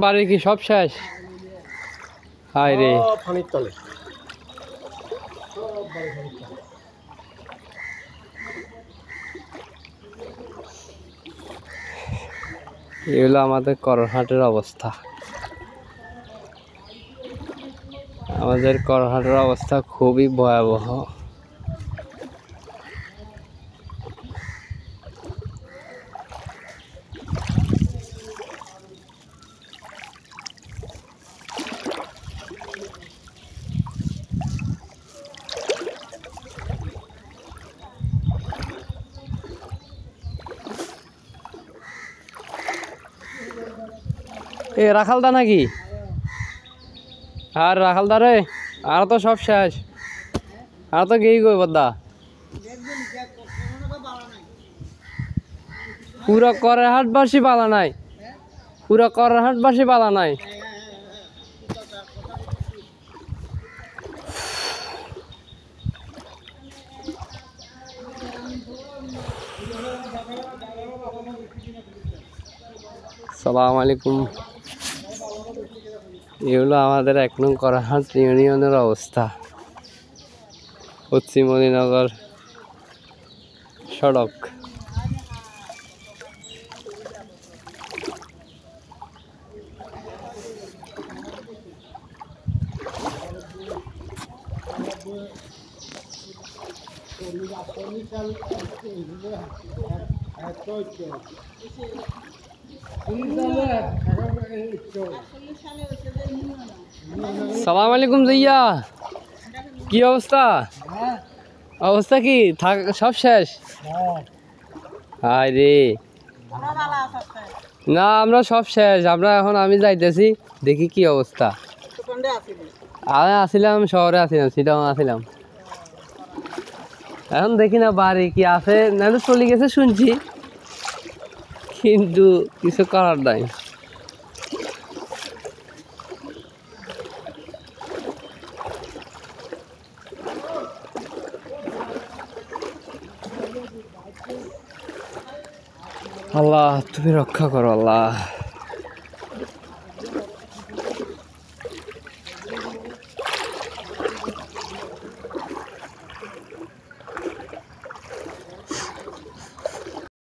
বাড়ি কি সব শেষ? হায় রে, পানির তলে এই হলো আমাদের করহাটের অবস্থা। আমাদের করহাটের অবস্থা খুবই ভয়াবহ। এ রাখালদা নাকি? আর রাখালদা রে, আর তো সব শেষ, আর তো গেই গই বদ্দা পুরো করহাটবাসী পালা নাই, পুরো করহাটবাসী পালা নাই। আসসালামু আলাইকুম। এই হলো আমাদের ১ নং করহাট ইউনিয়নের অবস্থা। পশ্চিম মণিনগর সড়ক। সালাম আলাইকুম জিয়া, কি অবস্থা? অবস্থা কি সব শেষ? হায় রে, না আমরা সব শেষ। আমরা এখন আমি যাইতেছি, দেখি কি অবস্থা। আমি আসিলাম শহরে, আসিলাম সিটাং আসিলাম। এখন দেখি না বাড়ি কি আছে, নাহলে চলে গেছে শুনছি, কিন্তু কিছু করার নাই। আল্লাহ তুমি রক্ষা করো আল্লাহ।